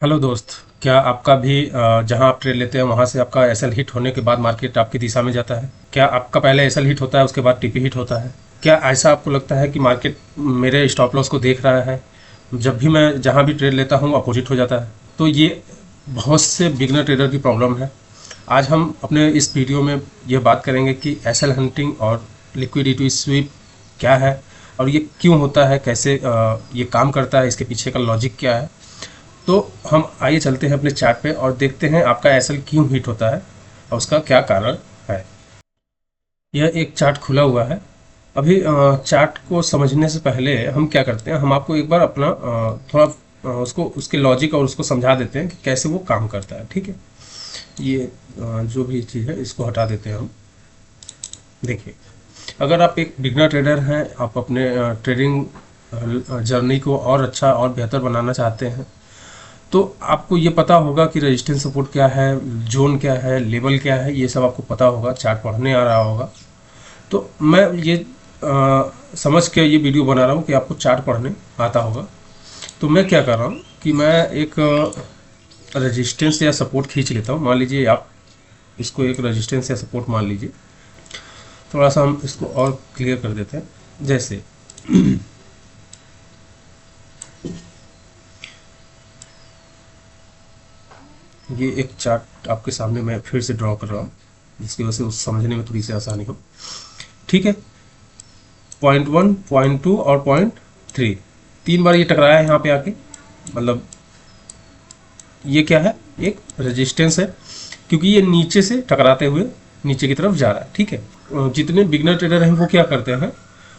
Hello दोस्त। क्या आपका भी जहां आप ट्रेड लेते हैं वहां से आपका एसएल हिट होने के बाद मार्केट आपकी दिशा में जाता है? क्या आपका पहले एसएल हिट होता है उसके बाद टीपी हिट होता है? क्या ऐसा आपको लगता है कि मार्केट मेरे स्टॉप लॉस को देख रहा है? जब भी मैं जहां भी ट्रेड लेता हूं अपोजिट हो जाता है। तो ये बहुत से बिगनर ट्रेडर की प्रॉब्लम है। आज हम अपने इस वीडियो में ये बात करेंगे कि एसएल हंटिंग और लिक्विडिटी स्वीप क्या है और ये क्यों होता है, कैसे ये काम करता है, इसके पीछे का लॉजिक क्या है। तो हम आइए चलते हैं अपने चार्ट पे और देखते हैं आपका एसएल क्यों हिट होता है और उसका क्या कारण है। यह एक चार्ट खुला हुआ है। अभी चार्ट को समझने से पहले हम क्या करते हैं, हम आपको एक बार अपना थोड़ा उसको उसके लॉजिक और उसको समझा देते हैं कि कैसे वो काम करता है। ठीक है, ये जो भी चीज़ है इसको हटा देते हैं हम। देखिए, अगर आप एक बिगनर ट्रेडर हैं, आप अपने ट्रेडिंग जर्नी को और अच्छा और बेहतर बनाना चाहते हैं, तो आपको ये पता होगा कि रेजिस्टेंस सपोर्ट क्या है, जोन क्या है, लेवल क्या है, ये सब आपको पता होगा, चार्ट पढ़ने आ रहा होगा। तो मैं ये समझ के ये वीडियो बना रहा हूँ कि आपको चार्ट पढ़ने आता होगा। तो मैं क्या कर रहा हूँ कि मैं एक रेजिस्टेंस या सपोर्ट खींच लेता हूँ। मान लीजिए आप इसको एक रेजिस्टेंस या सपोर्ट मान लीजिए। थोड़ा सा हम इसको और क्लियर कर देते हैं। जैसे ये एक चार्ट आपके सामने मैं फिर से ड्रॉ कर रहा हूँ, जिसकी वजह से उस समझने में थोड़ी सी आसानी हो। ठीक है, पॉइंट 1, पॉइंट 2 और पॉइंट 3, 3 बार ये टकराया है यहाँ पे आके। मतलब ये क्या है, एक रेजिस्टेंस है, क्योंकि ये नीचे से टकराते हुए नीचे की तरफ जा रहा है। ठीक है, जितने बिगनर ट्रेडर हैं वो क्या करते हैं,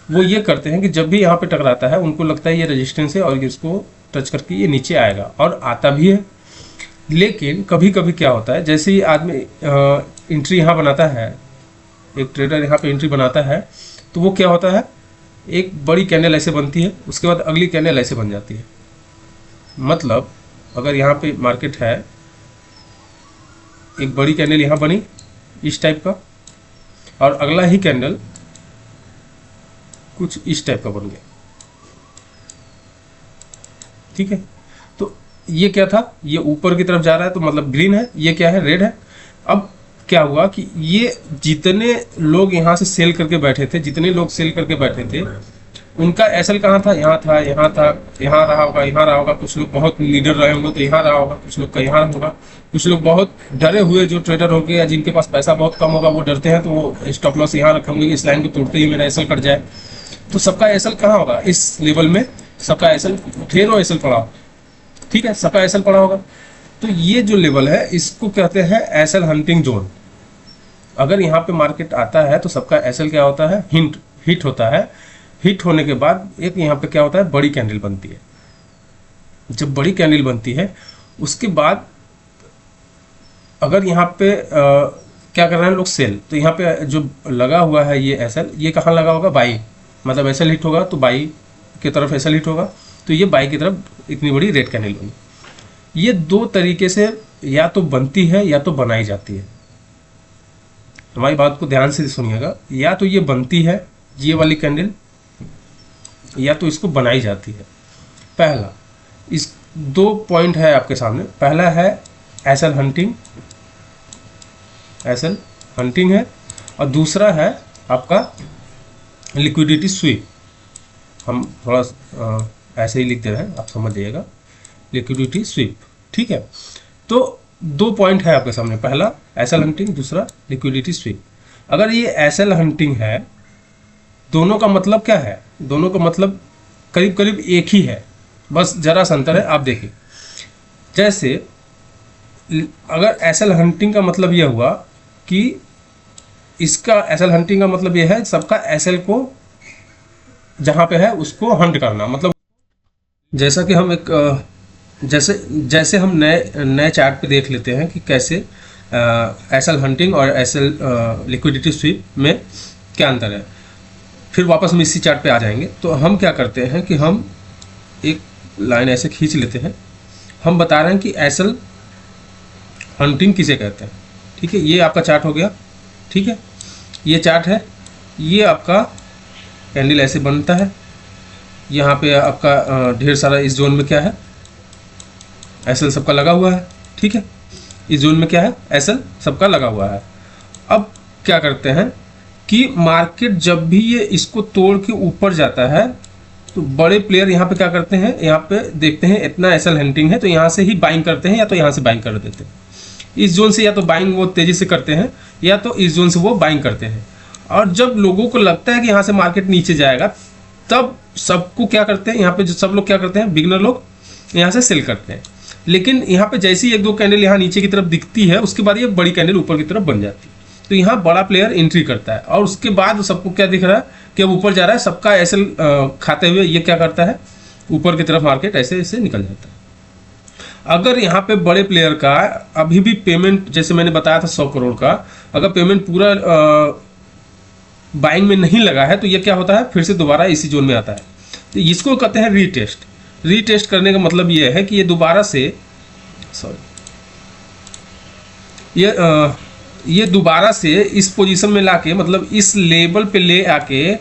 वो ये करते हैं कि जब भी यहाँ पे टकराता है उनको लगता है ये रेजिस्टेंस है और इसको टच करके ये नीचे आएगा, और आता भी है। लेकिन कभी कभी क्या होता है, जैसे ही आदमी एंट्री यहाँ बनाता है, एक ट्रेडर यहाँ पे एंट्री बनाता है, तो वो क्या होता है, एक बड़ी कैंडल ऐसे बनती है, उसके बाद अगली कैंडल ऐसे बन जाती है। मतलब अगर यहाँ पे मार्केट है, एक बड़ी कैंडल यहाँ बनी इस टाइप का, और अगला ही कैंडल कुछ इस टाइप का बन गया। ठीक है, तो ये क्या था, ये ऊपर की तरफ जा रहा है तो मतलब ग्रीन है, ये क्या है, रेड है। अब क्या हुआ कि ये जितने लोग यहाँ से सेल करके बैठे थे, जितने लोग सेल करके बैठे थे, उनका एसएल कहाँ था, यहाँ था, यहाँ था, यहाँ रहा होगा, यहाँ रहा होगा। कुछ लोग बहुत लीडर रहे होंगे तो यहाँ रहा होगा, कुछ लोग का यहाँ होगा। कुछ लोग बहुत डरे हुए जो ट्रेडर होंगे या जिनके पास पैसा बहुत कम होगा, वो डरते हैं तो वो स्टॉप लॉस यहाँ रखेंगे, इस लाइन को तोड़ते ही मेरा एसएल कट जाए। तो सबका एसएल कहाँ होगा, इस लेवल में सबका एसएल, ढेरों एसएल पड़ा होगा। ठीक है, सबका एसएल पड़ा होगा। तो ये जो लेवल है इसको कहते हैं एसएल हंटिंग जोन। अगर यहाँ पे मार्केट आता है तो सबका एसएल क्या होता है, हिट होता है। हिट होने के बाद एक यहाँ पे क्या होता है, बड़ी कैंडल बनती है। जब बड़ी कैंडल बनती है उसके बाद अगर यहाँ पे क्या कर रहे हैं लोग, सेल, तो यहाँ पे जो लगा हुआ है ये एसएल, ये कहाँ लगा होगा, बाई। मतलब एसएल हिट होगा तो बाई की तरफ एसएल हिट होगा, तो ये बाई की तरफ इतनी बड़ी रेड कैंडल बनी। ये दो तरीके से या तो बनती है या तो बनाई जाती है। हमारी बात को ध्यान से सुनिएगा, या तो ये बनती है ये वाली कैंडल, या तो इसको बनाई जाती है। पहला, इस दो पॉइंट है आपके सामने। पहला है एसएल हंटिंग, एसएल हंटिंग है, और दूसरा है आपका लिक्विडिटी स्वीप। हम थोड़ा ऐसे ही लिख दे रहे हैं, आप समझ जाइएगा, लिक्विडिटी स्वीप। ठीक है, तो दो पॉइंट है आपके सामने, पहला एसएल हंटिंग, दूसरा लिक्विडिटी स्वीप। अगर ये एसएल हंटिंग है, दोनों का मतलब क्या है, दोनों का मतलब करीब करीब एक ही है, बस जरा सा अंतर है। आप देखिए, जैसे अगर एसएल हंटिंग का मतलब यह हुआ कि इसका एसएल हंटिंग का मतलब यह है सबका एसएल को जहां पे है उसको हंट करना। मतलब जैसा कि हम एक जैसे जैसे हम नए नए चार्ट पे देख लेते हैं कि कैसे एसएल हंटिंग और एसएल लिक्विडिटी स्वीप में क्या अंतर है, फिर वापस हम इसी चार्ट पे आ जाएंगे। तो हम क्या करते हैं कि हम एक लाइन ऐसे खींच लेते हैं, हम बता रहे हैं कि एसएल हंटिंग किसे कहते हैं। ठीक है, ये आपका चार्ट हो गया। ठीक है, ये चार्ट है, ये आपका कैंडल ऐसे बनता है। यहाँ पे आपका ढेर सारा इस जोन में क्या है, एसएल सबका लगा हुआ है, ठीक है। इस जोन में क्या है, एसएल सबका लगा हुआ है। अब क्या करते हैं कि मार्केट जब भी ये इसको तोड़ के ऊपर जाता है तो बड़े प्लेयर यहाँ पे क्या करते हैं, यहाँ पे देखते हैं इतना एसएल हंटिंग है तो यहाँ से ही बाइंग करते हैं, या तो यहाँ से बाइंग कर देते हैं। इस जोन से या तो बाइंग वो तेजी से करते हैं, या तो इस जोन से वो बाइंग करते हैं। और जब लोगों को लगता है कि यहाँ से मार्केट नीचे जाएगा, तब सबको क्या करते हैं, यहाँ पे जो सब लोग क्या करते हैं, बिगनर लोग यहाँ से सेल करते हैं। लेकिन यहाँ पे जैसे ही एक दो कैंडल यहाँ नीचे की तरफ दिखती है, उसके बाद ये बड़ी कैंडल ऊपर की तरफ बन जाती है। तो यहाँ बड़ा प्लेयर एंट्री करता है और उसके बाद सबको क्या दिख रहा है कि अब ऊपर जा रहा है, सबका एसएल खाते हुए ये क्या करता है, ऊपर की तरफ मार्केट ऐसे ऐसे निकल जाता है। अगर यहाँ पे बड़े प्लेयर का अभी भी पेमेंट, जैसे मैंने बताया था 100 करोड़ का, अगर पेमेंट पूरा बाइंग में नहीं लगा है तो ये क्या होता है, फिर से दोबारा इसी जोन में आता है। तो इसको कहते हैं रीटेस्ट। रीटेस्ट करने का मतलब ये है कि ये दोबारा से ये दोबारा से इस पोजीशन में लाके, मतलब इस लेवल पे ले आके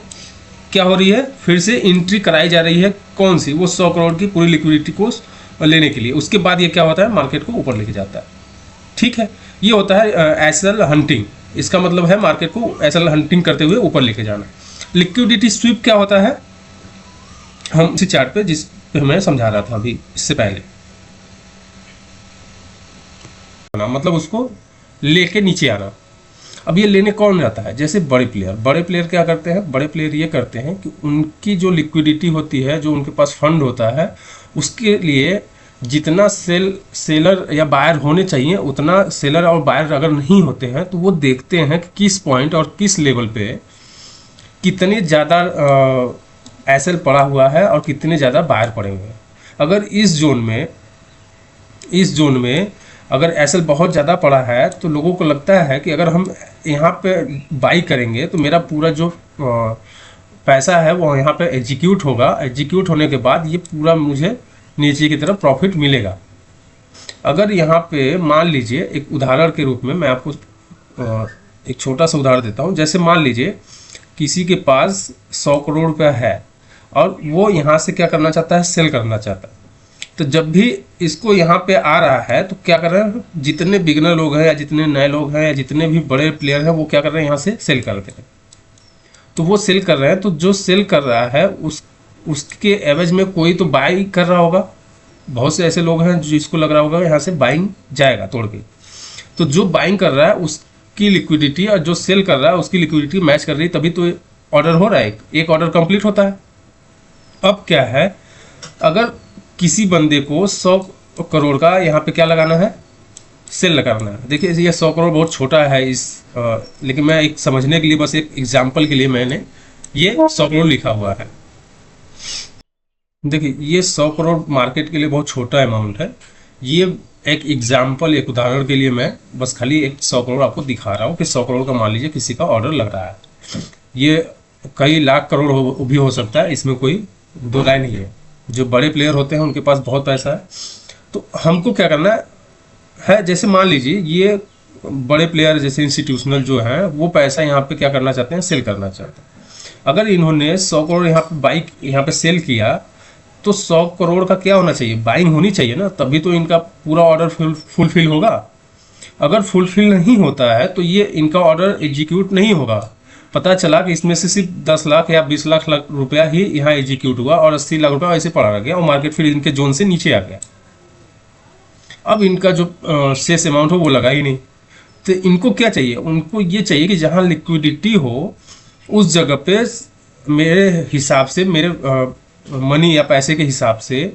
क्या हो रही है, फिर से एंट्री कराई जा रही है। कौन सी, वो 100 करोड़ की पूरी लिक्विडिटी को लेने के लिए। उसके बाद ये क्या होता है, मार्केट को ऊपर लेके जाता है, ठीक है। ये होता है एसएल हंटिंग। इसका मतलब है मार्केट को एसएल हंटिंग करते हुए ऊपर लेके जाना। लिक्विडिटी स्वीप क्या होता है, हम इसी चार्ट पे जिस पे मैं समझा रहा था अभी इससे पहले, मतलब उसको लेके नीचे आना। अब ये लेने कौन जाता है, जैसे बड़े प्लेयर। बड़े प्लेयर क्या करते हैं, बड़े प्लेयर ये करते हैं कि उनकी जो लिक्विडिटी होती है, जो उनके पास फंड होता है, उसके लिए जितना सेलर या बायर होने चाहिए उतना सेलर और बायर अगर नहीं होते हैं तो वो देखते हैं कि किस पॉइंट और किस लेवल पे कितने ज़्यादा एसएल पड़ा हुआ है और कितने ज़्यादा बायर पड़े हुए हैं। अगर इस जोन में अगर एसएल बहुत ज़्यादा पड़ा है तो लोगों को लगता है कि अगर हम यहाँ पे बाई करेंगे तो मेरा पूरा जो पैसा है वो यहाँ पे एग्जीक्यूट होगा। एग्जीक्यूट होने के बाद ये पूरा मुझे नीचे की तरफ प्रॉफिट मिलेगा। अगर यहाँ पे मान लीजिए, एक उदाहरण के रूप में मैं आपको एक छोटा सा उदाहरण देता हूँ। जैसे मान लीजिए किसी के पास 100 करोड़ रुपया है और वो यहाँ से क्या करना चाहता है, सेल करना चाहता है। तो जब भी इसको यहाँ पे आ रहा है तो क्या कर रहे हैं, जितने बिगनर लोग हैं या जितने नए लोग हैं या जितने भी बड़े प्लेयर हैं वो क्या कर रहे हैं, यहाँ से सेल कर रहे हैं। तो वो सेल कर रहे हैं, तो जो सेल कर रहा है उसके एवज में कोई तो बाई कर रहा होगा। बहुत से ऐसे लोग हैं जिसको लग रहा होगा यहाँ से बाइंग जाएगा तोड़ के। तो जो बाइंग कर रहा है उसकी लिक्विडिटी और जो सेल कर रहा है उसकी लिक्विडिटी मैच कर रही है, तभी तो ऑर्डर हो रहा है, एक ऑर्डर कंप्लीट होता है। अब क्या है, अगर किसी बंदे को 100 करोड़ का यहाँ पे क्या लगाना है, सेल लगाना है। देखिए ये 100 करोड़ बहुत छोटा है लेकिन मैं एक समझने के लिए, बस एक एग्जांपल के लिए मैंने ये 100 करोड़ लिखा हुआ है। देखिए ये 100 करोड़ मार्केट के लिए बहुत छोटा अमाउंट है। ये एक एग्जांपल, एक उदाहरण के लिए मैं बस खाली एक 100 करोड़ आपको दिखा रहा हूँ कि 100 करोड़ का मान लीजिए किसी का ऑर्डर लग रहा है। ये कई लाख करोड़ भी हो सकता है, इसमें कोई दो राय नहीं है। जो बड़े प्लेयर होते हैं उनके पास बहुत पैसा है। तो हमको क्या करना है, जैसे मान लीजिए ये बड़े प्लेयर जैसे इंस्टीट्यूशनल जो हैं वो पैसा यहाँ पे क्या करना चाहते हैं, सेल करना चाहते हैं। अगर इन्होंने 100 करोड़ यहाँ पे सेल किया तो 100 करोड़ का क्या होना चाहिए, बाइंग होनी चाहिए ना, तभी तो इनका पूरा ऑर्डर फुलफिल होगा। अगर फुलफिल नहीं होता है तो ये इनका ऑर्डर एग्जीक्यूट नहीं होगा। पता चला कि इसमें से सिर्फ 10 लाख या 20 लाख रुपया ही यहाँ एग्जीक्यूट हुआ और 80 लाख रुपया ऐसे पड़ा रह गया और मार्केट फिर इनके जोन से नीचे आ गया। अब इनका जो शेष अमाउंट हो वो लगा ही नहीं। तो इनको क्या चाहिए, उनको ये चाहिए कि जहाँ लिक्विडिटी हो उस जगह पे मेरे हिसाब से, मेरे मनी या पैसे के हिसाब से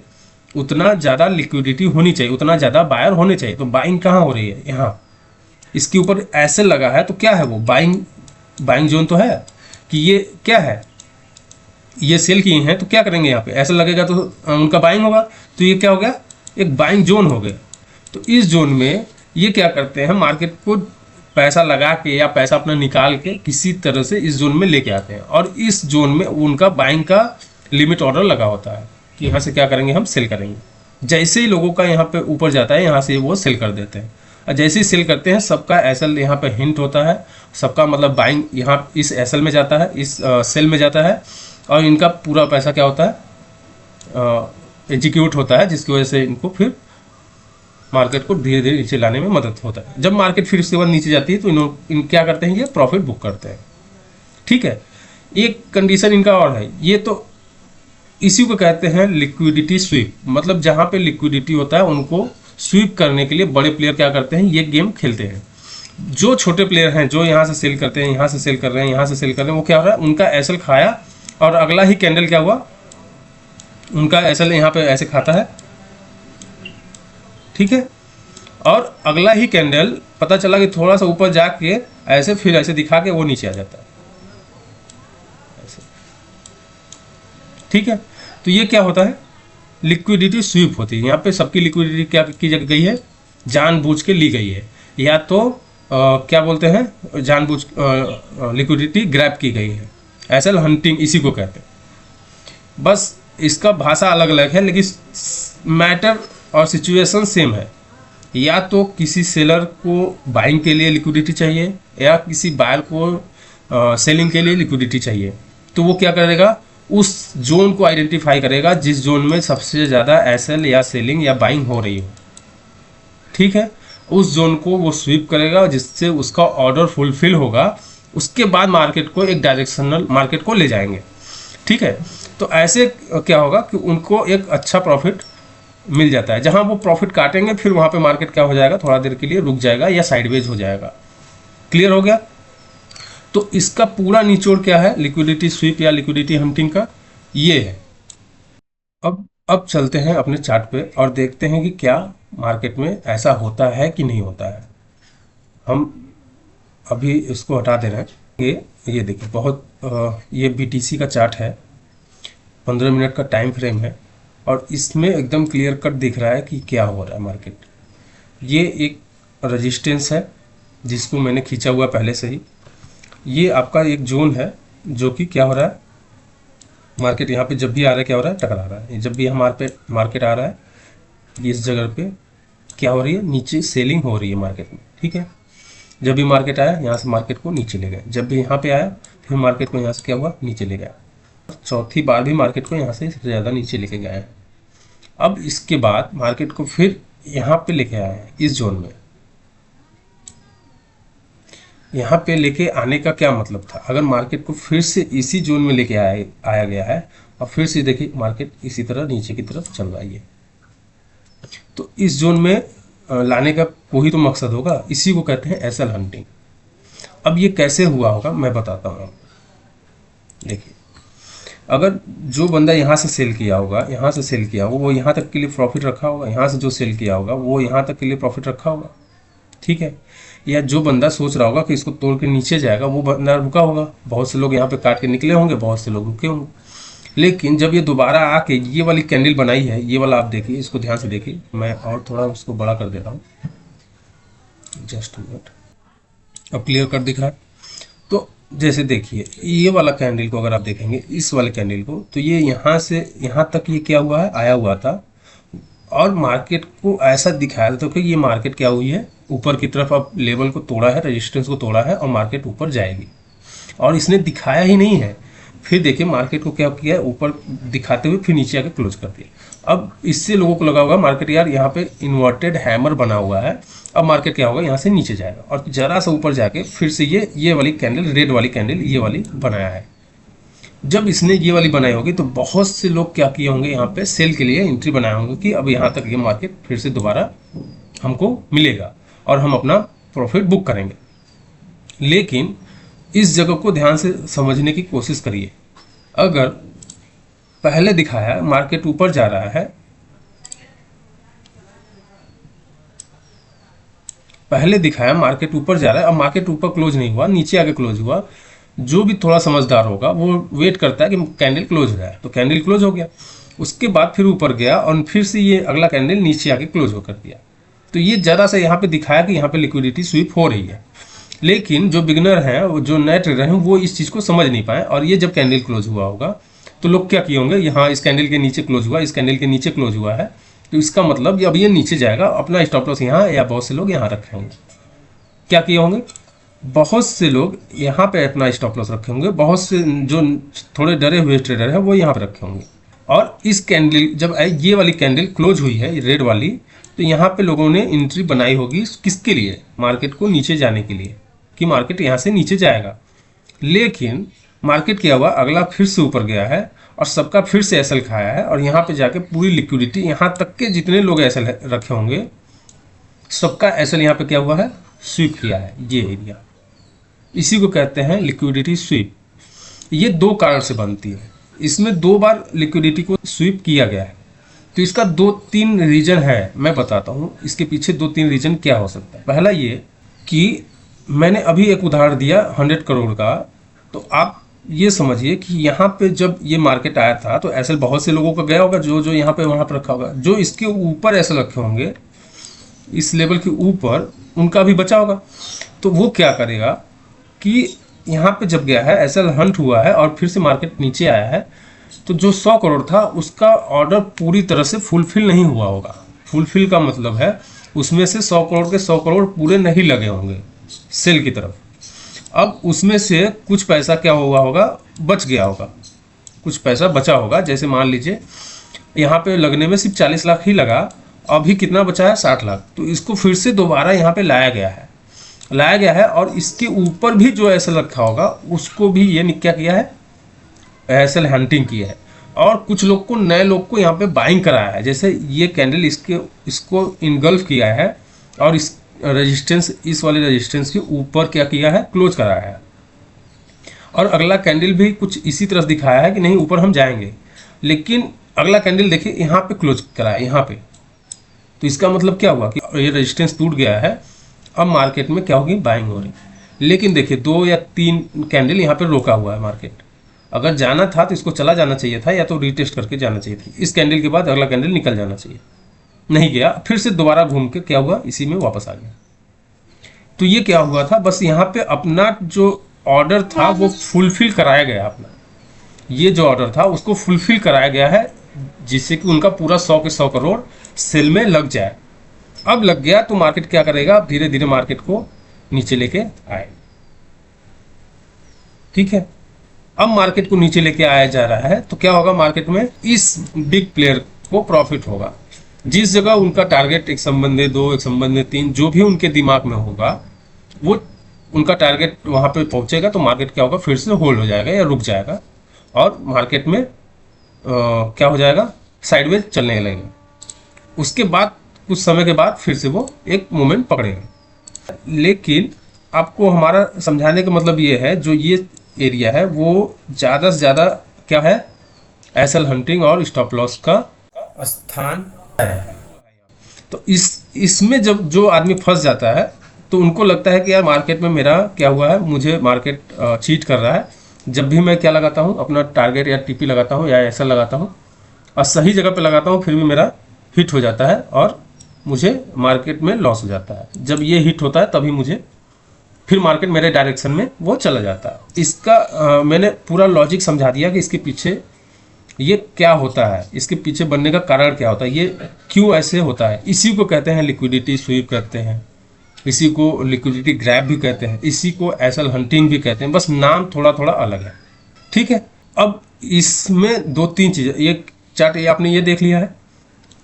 उतना ज़्यादा लिक्विडिटी होनी चाहिए, उतना ज़्यादा बायर होने चाहिए। तो बाइंग कहाँ हो रही है, यहाँ इसके ऊपर ऐसे लगा है तो क्या है वो बाइंग जोन तो है कि ये क्या है, ये सेल किए हैं तो क्या करेंगे, यहाँ पे ऐसा लगेगा तो उनका बाइंग होगा। तो ये क्या हो गया, एक बाइंग जोन हो गया। तो इस जोन में ये क्या करते हैं, मार्केट को पैसा लगा के या पैसा अपना निकाल के किसी तरह से इस जोन में लेके आते हैं और इस जोन में उनका बाइंग का लिमिट ऑर्डर लगा होता है कि यहाँ से क्या करेंगे, हम सेल करेंगे। जैसे ही लोगों का यहाँ पे ऊपर जाता है यहाँ से वो सेल कर देते हैं और जैसे ही सेल करते हैं सबका एसएल यहाँ पे हिंट होता है, सबका मतलब बाइंग यहाँ इस एसएल में जाता है, इस सेल में जाता है और इनका पूरा पैसा क्या होता है, एग्जीक्यूट होता है, जिसकी वजह से इनको फिर मार्केट को धीरे धीरे नीचे लाने में मदद होता है। जब मार्केट फिर उसके बाद नीचे जाती है तो इन क्या करते हैं, ये प्रॉफिट बुक करते हैं। ठीक है, एक कंडीशन इनका और है, ये तो इसी को कहते हैं लिक्विडिटी स्वीप। मतलब जहां पे लिक्विडिटी होता है उनको स्वीप करने के लिए बड़े प्लेयर क्या करते हैं, ये गेम खेलते हैं। जो छोटे प्लेयर हैं जो यहाँ से सेल करते हैं, यहाँ से सेल कर रहे हैं, यहाँ से सेल कर रहे हैं, वो क्या हो रहा है, उनका एसएल खाया और अगला ही कैंडल क्या हुआ, उनका एसएल यहाँ पे ऐसे खाता है। ठीक है, और अगला ही कैंडल पता चला कि थोड़ा सा ऊपर जाके ऐसे फिर ऐसे दिखा के वो नीचे आ जाता है ऐसे। ठीक है, तो ये क्या होता है, लिक्विडिटी स्वीप होती है। यहाँ पे सबकी लिक्विडिटी क्या की गई है, जानबूझ के ली गई है, या तो क्या बोलते हैं, जानबूझ लिक्विडिटी ग्रैब की गई है। एसएल हंटिंग इसी को कहते हैं। बस इसका भाषा अलग अलग है, लेकिन मैटर और सिचुएशन सेम है। या तो किसी सेलर को बाइंग के लिए लिक्विडिटी चाहिए या किसी बायर को सेलिंग के लिए लिक्विडिटी चाहिए, तो वो क्या करेगा, उस जोन को आइडेंटिफाई करेगा जिस जोन में सबसे ज़्यादा एसएल या सेलिंग या बाइंग हो रही हो। ठीक है, उस जोन को वो स्वीप करेगा जिससे उसका ऑर्डर फुलफिल होगा। उसके बाद मार्केट को एक डायरेक्शनल मार्केट को ले जाएंगे। ठीक है, तो ऐसे क्या होगा कि उनको एक अच्छा प्रॉफिट मिल जाता है। जहां वो प्रॉफिट काटेंगे फिर वहां पे मार्केट क्या हो जाएगा, थोड़ा देर के लिए रुक जाएगा या साइडवेज हो जाएगा। क्लियर हो गया? तो इसका पूरा निचोड़ क्या है, लिक्विडिटी स्वीप या लिक्विडिटी हंटिंग का ये है। अब चलते हैं अपने चार्ट पे और देखते हैं कि क्या मार्केट में ऐसा होता है कि नहीं होता है। हम अभी इसको हटा दे रहे हैं। ये देखिए, बहुत ये बीटीसी का चार्ट है, 15 मिनट का टाइम फ्रेम है और इसमें एकदम क्लियर कट दिख रहा है कि क्या हो रहा है मार्केट। ये एक रेजिस्टेंस है जिसको मैंने खींचा हुआ पहले से ही। ये आपका एक जोन है जो कि क्या हो रहा है, मार्केट यहाँ पे जब भी आ रहा है क्या हो रहा है, टकरा रहा है। जब भी हमारे पे मार्केट आ रहा है इस जगह पे क्या हो रही है, नीचे सेलिंग हो रही है मार्केट में। ठीक है, जब भी मार्केट आया यहाँ से मार्केट को नीचे ले गए, जब भी यहाँ पे आया फिर मार्केट को यहाँ से क्या हुआ, नीचे ले गया। चौथी बार भी मार्केट को यहाँ से सबसे ज़्यादा नीचे लेके गए हैं। अब इसके बाद मार्केट को फिर यहाँ पे लेके आए हैं इस जोन में। यहाँ पे लेके आने का क्या मतलब था, अगर मार्केट को फिर से इसी जोन में लेके आया गया है और फिर से देखिए मार्केट इसी तरह नीचे की तरफ चल रहा है, तो इस जोन में लाने का कोई तो मकसद होगा। इसी को कहते हैं एसएल हंटिंग। अब ये कैसे हुआ होगा मैं बताता हूँ। देखिए, अगर जो बंदा यहाँ से सेल किया होगा, यहाँ से सेल किया होगा, वो यहाँ तक के लिए प्रॉफिट रखा होगा, यहाँ से जो सेल किया होगा वो यहाँ तक के लिए प्रॉफिट रखा होगा। ठीक है, या जो बंदा सोच रहा होगा कि इसको तोड़ के नीचे जाएगा वो बंदा रुका होगा। बहुत से लोग यहाँ पे काट के निकले होंगे, बहुत से लोग रुके होंगे। लेकिन जब ये दोबारा आके ये वाली कैंडल बनाई है, ये वाला आप देखिए, इसको ध्यान से देखिए, मैं और थोड़ा उसको बड़ा कर देता हूँ, जस्ट मिनट। अब क्लियर कट दिख रहा है। तो जैसे देखिए ये वाला कैंडल को अगर आप देखेंगे, इस वाले कैंडल को, तो ये यहाँ से यहाँ तक ये क्या हुआ है, आया हुआ था और मार्केट को ऐसा दिखाया था कि ये मार्केट क्या हुई है, ऊपर की तरफ अब लेवल को तोड़ा है, रेजिस्टेंस को तोड़ा है और मार्केट ऊपर जाएगी। और इसने दिखाया ही नहीं है, फिर देखिए मार्केट को क्या किया, ऊपर दिखाते हुए फिर नीचे आके क्लोज कर दिया। अब इससे लोगों को लगा होगा मार्केट यार यहाँ पे इन्वर्टेड हैमर बना हुआ है, अब मार्केट क्या होगा, यहाँ से नीचे जाएगा और जरा सा ऊपर जाके फिर से ये वाली कैंडल, रेड वाली कैंडल ये वाली बनाया है। जब इसने ये वाली बनाई होगी तो बहुत से लोग क्या किए होंगे, यहाँ पे सेल के लिए एंट्री बनाए होंगे कि अब यहाँ तक ये मार्केट फिर से दोबारा हमको मिलेगा और हम अपना प्रॉफिट बुक करेंगे। लेकिन इस जगह को ध्यान से समझने की कोशिश करिए। अगर पहले दिखाया मार्केट ऊपर जा रहा है, पहले दिखाया मार्केट ऊपर जा रहा है, अब मार्केट ऊपर क्लोज नहीं हुआ, नीचे आके क्लोज हुआ, जो भी थोड़ा समझदार होगा वो वेट करता है कि कैंडल क्लोज हो रहा है, तो कैंडल क्लोज हो गया, उसके बाद फिर ऊपर गया और फिर से ये अगला कैंडल नीचे आके क्लोज हो कर दिया। तो ये जरा सा यहाँ पे दिखाया कि यहाँ पे लिक्विडिटी स्वीप हो रही है। लेकिन जो बिगनर हैं, जो नए ट्रेडर हैं, वो इस चीज़ को समझ नहीं पाए और ये जब कैंडल क्लोज हुआ होगा तो लोग क्या किए होंगे, यहाँ इस कैंडल के नीचे क्लोज हुआ, इस कैंडल के नीचे क्लोज हुआ है, तो इसका मतलब अब ये नीचे जाएगा, अपना स्टॉप लॉस यहाँ, या बहुत से लोग यहाँ रखेंगे। क्या किए होंगे, बहुत से लोग यहाँ पे अपना स्टॉप लॉस रखे होंगे, बहुत से जो थोड़े डरे हुए ट्रेडर हैं वो यहाँ पे रखे होंगे। और इस कैंडल जब ये वाली कैंडल क्लोज हुई है, रेड वाली, तो यहाँ पे लोगों ने एंट्री बनाई होगी किसके लिए, मार्केट को नीचे जाने के लिए, कि मार्केट यहाँ से नीचे जाएगा। लेकिन मार्केट क्या हुआ, अगला फिर से ऊपर गया है और सबका फिर से एसएल खाया है, और यहाँ पे जाके पूरी लिक्विडिटी, यहाँ तक के जितने लोग एसएल रखे होंगे सबका एसएल यहाँ पे क्या हुआ है, स्वीप किया है ये एरिया। इसी को कहते हैं लिक्विडिटी स्वीप। ये दो कारण से बनती है, इसमें 2 बार लिक्विडिटी को स्वीप किया गया है। तो इसका 2-3 रीजन है, मैं बताता हूँ इसके पीछे 2-3 रीजन क्या हो सकता है। पहला ये कि मैंने अभी एक उदाहरण दिया 100 करोड़ का, तो आप ये समझिए कि यहाँ पे जब ये मार्केट आया था तो एसएल बहुत से लोगों का गया होगा, जो जो यहाँ पे वहाँ पर रखा होगा, जो इसके ऊपर एसएल रखे होंगे इस लेवल के ऊपर, उनका भी बचा होगा। तो वो क्या करेगा कि यहाँ पे जब गया है एसएल हंट हुआ है और फिर से मार्केट नीचे आया है, तो जो 100 करोड़ था उसका ऑर्डर पूरी तरह से फुलफिल नहीं हुआ होगा। फुलफिल का मतलब है उसमें से 100 करोड़ के 100 करोड़ पूरे नहीं लगे होंगे सेल की तरफ। अब उसमें से कुछ पैसा क्या हुआ होगा, बच गया होगा, कुछ पैसा बचा होगा। जैसे मान लीजिए यहाँ पे लगने में सिर्फ 40 लाख ही लगा, अभी कितना बचा है 60 लाख। तो इसको फिर से दोबारा यहाँ पे लाया गया है और इसके ऊपर भी जो एसएल रखा होगा उसको भी ये क्या किया है, एसएल हंटिंग किया है। और कुछ लोग को, नए लोग को यहाँ पे बाइंग कराया है। जैसे ये कैंडल इसको इनगल्फ किया है और इस रेजिस्टेंस, इस वाले रेजिस्टेंस के ऊपर क्या किया है, क्लोज कराया है। और अगला कैंडल भी कुछ इसी तरह दिखाया है कि नहीं ऊपर हम जाएंगे, लेकिन अगला कैंडल देखिए यहाँ पे क्लोज कराया यहाँ पे। तो इसका मतलब क्या हुआ कि ये रेजिस्टेंस टूट गया है, अब मार्केट में क्या होगी, बाइंग हो रही। लेकिन देखिए 2 या 3 कैंडल यहाँ पे रोका हुआ है मार्केट। अगर जाना था तो इसको चला जाना चाहिए था, या तो रीटेस्ट करके जाना चाहिए था। इस कैंडल के बाद अगला कैंडल निकल जाना चाहिए, नहीं गया, फिर से दोबारा घूम के क्या हुआ, इसी में वापस आ गया। तो ये क्या हुआ था, बस यहाँ पे अपना जो ऑर्डर था वो फुलफिल कराया गया। अपना ये जो ऑर्डर था उसको फुलफिल कराया गया है, जिससे कि उनका पूरा 100 के 100 करोड़ सेल में लग जाए। अब लग गया तो मार्केट क्या करेगा, धीरे धीरे मार्केट को नीचे लेके आए। ठीक है, अब मार्केट को नीचे लेके आया जा रहा है, तो क्या होगा, मार्केट में इस बिग प्लेयर को प्रॉफिट होगा। जिस जगह उनका टारगेट 1 संबंध 2, 1 संबंध 3, जो भी उनके दिमाग में होगा वो उनका टारगेट वहां पे पहुंचेगा, तो मार्केट क्या होगा, फिर से होल्ड हो जाएगा या रुक जाएगा और मार्केट में क्या हो जाएगा, साइडवेज चलने लगेगा। उसके बाद कुछ समय के बाद फिर से वो एक मोमेंट पकड़ेगा। लेकिन आपको हमारा समझाने का मतलब ये है, जो ये एरिया है वो ज़्यादा से ज़्यादा क्या है, एसएल हंटिंग और स्टॉप लॉस का स्थान है। तो इसमें जब जो आदमी फंस जाता है तो उनको लगता है कि यार मार्केट में मेरा क्या हुआ है, मुझे मार्केट चीट कर रहा है। जब भी मैं क्या लगाता हूँ, अपना टारगेट या टीपी लगाता हूँ या एसएल लगाता हूँ और सही जगह पे लगाता हूँ, फिर भी मेरा हिट हो जाता है और मुझे मार्केट में लॉस हो जाता है। जब ये हिट होता है तभी मुझे फिर मार्केट मेरे डायरेक्शन में वो चला जाता है। इसका मैंने पूरा लॉजिक समझा दिया कि इसके पीछे ये क्या होता है, इसके पीछे बनने का कारण क्या होता है, ये क्यों ऐसे होता है। इसी को कहते हैं लिक्विडिटी स्वीप कहते हैं, इसी को लिक्विडिटी ग्रैब भी कहते हैं, इसी को एसएल हंटिंग भी कहते हैं, बस नाम थोड़ा थोड़ा अलग है। ठीक है, अब इसमें 2-3 चीज़ें, ये चार्ट ये आपने ये देख लिया है।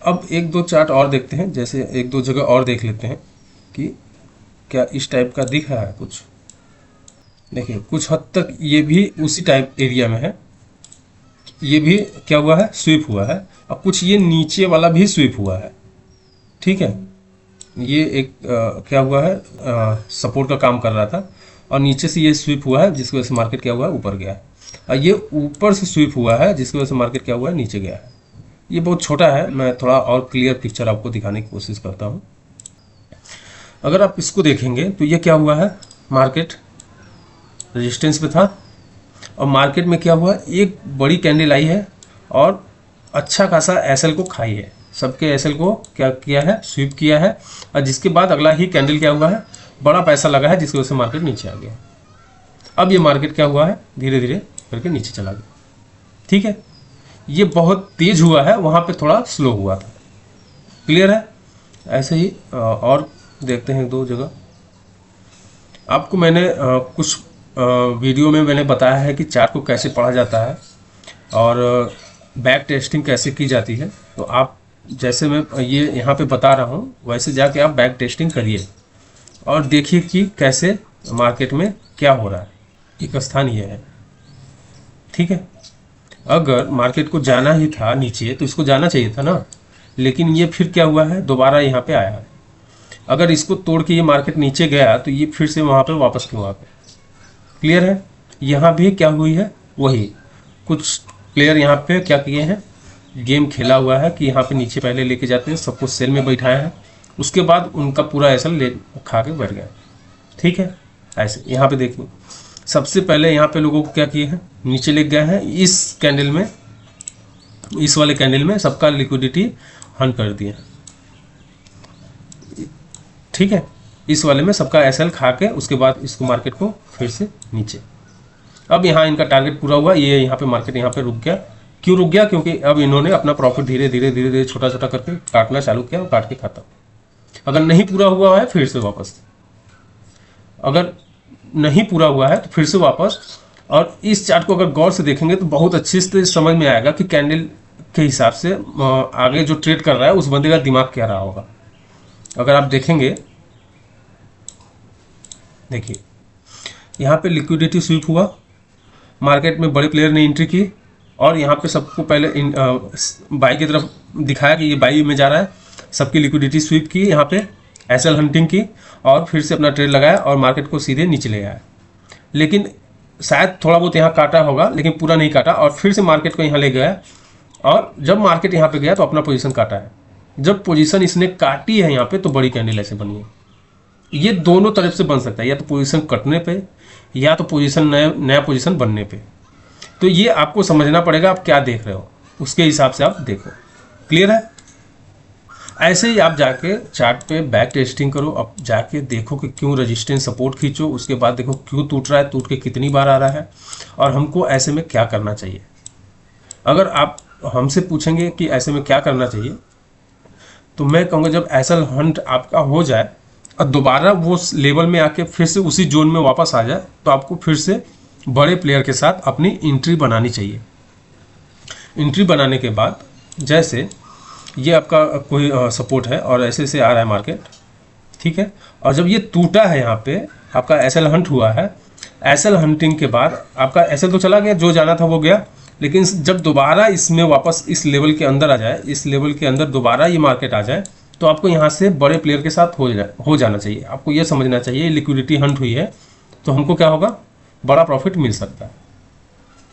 अब 1-2 चार्ट और देखते हैं, जैसे 1-2 जगह और देख लेते हैं कि क्या इस टाइप का दिख रहा है कुछ। देखिए कुछ हद तक ये भी उसी टाइप एरिया में है, ये भी क्या हुआ है, स्वीप हुआ है। और कुछ ये नीचे वाला भी स्वीप हुआ है। ठीक है, ये एक क्या हुआ है, सपोर्ट का काम कर रहा था और नीचे से ये स्वीप हुआ है, जिसकी वजह से मार्केट क्या हुआ है, ऊपर गया है। और ये ऊपर से स्वीप हुआ है, जिसकी वजह से मार्केट क्या हुआ है, नीचे गया है। ये बहुत छोटा है, मैं थोड़ा और क्लियर पिक्चर आपको दिखाने की कोशिश करता हूँ। अगर आप इसको देखेंगे तो ये क्या हुआ है, मार्केट रेजिस्टेंस पे था और मार्केट में क्या हुआ, एक बड़ी कैंडल आई है और अच्छा खासा एसएल को खाई है, सबके एसएल को क्या किया है, स्वीप किया है। और जिसके बाद अगला ही कैंडल क्या हुआ है, बड़ा पैसा लगा है, जिसकी वजह से मार्केट नीचे आ गया। अब ये मार्केट क्या हुआ है, धीरे धीरे करके नीचे चला गया। ठीक है, ये बहुत तेज हुआ है, वहाँ पे थोड़ा स्लो हुआ था। क्लियर है। ऐसे ही और देखते हैं 2 जगह। आपको मैंने कुछ वीडियो में मैंने बताया है कि चार्ट को कैसे पढ़ा जाता है और बैक टेस्टिंग कैसे की जाती है। तो आप जैसे मैं ये यहाँ पे बता रहा हूँ वैसे जाके आप बैक टेस्टिंग करिए और देखिए कि कैसे मार्केट में क्या हो रहा है। एक स्थान ये है, ठीक है। अगर मार्केट को जाना ही था नीचे तो इसको जाना चाहिए था ना, लेकिन ये फिर क्या हुआ है, दोबारा यहाँ पे आया है। अगर इसको तोड़ के ये मार्केट नीचे गया तो ये फिर से वहाँ पे वापस क्यों आ गया? क्लियर है। यहाँ भी क्या हुई है, वही कुछ प्लेयर यहाँ पे क्या किए हैं, गेम खेला हुआ है कि यहाँ पे नीचे पहले लेके जाते हैं, सबको सेल में बैठाया है, उसके बाद उनका पूरा ऐसा ले खा के बैठ गया। ठीक है, ऐसे यहाँ पे देखिए सबसे पहले यहाँ पे लोगों को क्या किए हैं, नीचे ले गए हैं। इस कैंडल में, इस वाले कैंडल में सबका लिक्विडिटी हंट कर दिया। ठीक है, इस वाले में सबका एसएल खा के उसके बाद इसको मार्केट को फिर से नीचे। अब यहाँ इनका टारगेट पूरा हुआ, ये यहाँ पे मार्केट यहाँ पे रुक गया। क्यों रुक गया? क्योंकि अब इन्होंने अपना प्रॉफिट धीरे धीरे धीरे धीरे छोटा छोटा करके काटना चालू किया और काट के खाता। अगर नहीं पूरा हुआ है फिर से वापस, अगर नहीं पूरा हुआ है तो फिर से वापस। और इस चार्ट को अगर गौर से देखेंगे तो बहुत अच्छे से समझ में आएगा कि कैंडल के हिसाब से आगे जो ट्रेड कर रहा है उस बंदे का दिमाग क्या रहा होगा। अगर आप देखेंगे, देखिए यहाँ पे लिक्विडिटी स्वीप हुआ, मार्केट में बड़े प्लेयर ने एंट्री की और यहाँ पे सबको पहले बाई की तरफ दिखाया कि ये बाई में जा रहा है, सबकी लिक्विडिटी स्वीप की, यहाँ पे एसएल हंटिंग की और फिर से अपना ट्रेड लगाया और मार्केट को सीधे नीचे ले आया। लेकिन शायद थोड़ा बहुत यहाँ काटा होगा लेकिन पूरा नहीं काटा और फिर से मार्केट को यहाँ ले गया और जब मार्केट यहाँ पे गया तो अपना पोजीशन काटा है। जब पोजीशन इसने काटी है यहाँ पे तो बड़ी कैंडल ऐसे बनी है। ये दोनों तरफ से बन सकता है, या तो पोजीशन कटने पे या तो पोजीशन नया पोजीशन बनने पे। तो ये आपको समझना पड़ेगा आप क्या देख रहे हो, उसके हिसाब से आप देखो। क्लियर है? ऐसे ही आप जाके चार्ट पे बैक टेस्टिंग करो, अब जाके देखो कि क्यों रेजिस्टेंस सपोर्ट खींचो, उसके बाद देखो क्यों टूट रहा है, टूट के कितनी बार आ रहा है और हमको ऐसे में क्या करना चाहिए। अगर आप हमसे पूछेंगे कि ऐसे में क्या करना चाहिए तो मैं कहूँगा जब एसएल हंट आपका हो जाए और दोबारा वो लेवल में आके फिर से उसी जोन में वापस आ जाए तो आपको फिर से बड़े प्लेयर के साथ अपनी एंट्री बनानी चाहिए। एंट्री बनाने के बाद जैसे ये आपका कोई सपोर्ट है और ऐसे से आ रहा है मार्केट, ठीक है, और जब ये टूटा है यहाँ पे आपका एसएल हंट हुआ है, एसएल हंटिंग के बाद आपका एसएल तो चला गया, जो जाना था वो गया, लेकिन जब दोबारा इसमें वापस इस लेवल के अंदर आ जाए, इस लेवल के अंदर दोबारा ये मार्केट आ जाए तो आपको यहाँ से बड़े प्लेयर के साथ हो जाना चाहिए। आपको ये समझना चाहिए लिक्विडिटी हंट हुई है तो हमको क्या होगा, बड़ा प्रॉफिट मिल सकता है,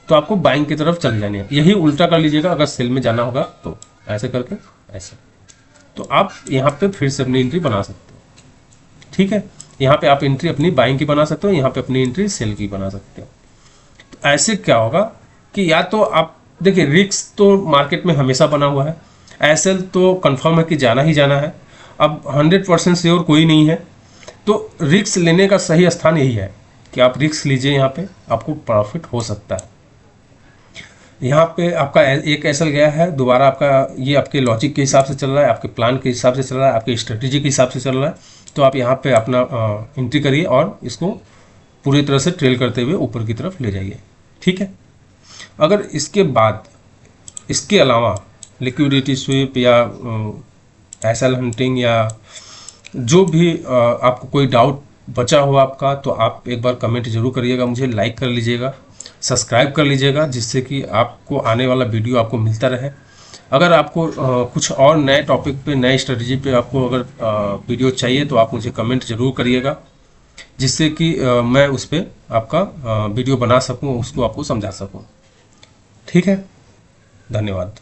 तो आपको बाइंग की तरफ चले जानी है। यही उल्टा कर लीजिएगा, अगर सेल में जाना होगा तो ऐसे करके ऐसे, तो आप यहाँ पे फिर से अपनी एंट्री बना सकते हो। ठीक है, यहाँ पे आप एंट्री अपनी बाइंग की बना सकते हो, यहाँ पे अपनी एंट्री सेल की बना सकते हो। तो ऐसे क्या होगा कि या तो आप देखिए रिस्क तो मार्केट में हमेशा बना हुआ है, एसएल तो कंफर्म है कि जाना ही जाना है। अब 100% श्योर कोई नहीं है, तो रिस्क लेने का सही स्थान यही है कि आप रिस्क लीजिए, यहाँ पे आपको प्रॉफिट हो सकता है। यहाँ पे आपका एक एसएल गया है, दोबारा आपका ये आपके लॉजिक के हिसाब से चल रहा है, आपके प्लान के हिसाब से चल रहा है, आपकी स्ट्रेटेजी के हिसाब से चल रहा है, तो आप यहाँ पे अपना एंट्री करिए और इसको पूरी तरह से ट्रेल करते हुए ऊपर की तरफ ले जाइए। ठीक है, अगर इसके बाद इसके अलावा लिक्विडिटी स्वीप या एसएल हंटिंग या जो भी आपको कोई डाउट बचा हो आपका, तो आप एक बार कमेंट जरूर करिएगा, मुझे लाइक कर लीजिएगा, सब्सक्राइब कर लीजिएगा, जिससे कि आपको आने वाला वीडियो आपको मिलता रहे। अगर आपको कुछ और नए टॉपिक पे, नए स्ट्रेटजी पे आपको अगर वीडियो चाहिए तो आप मुझे कमेंट जरूर करिएगा, जिससे कि मैं उस पर आपका वीडियो बना सकूं, उसको आपको समझा सकूं। ठीक है, धन्यवाद।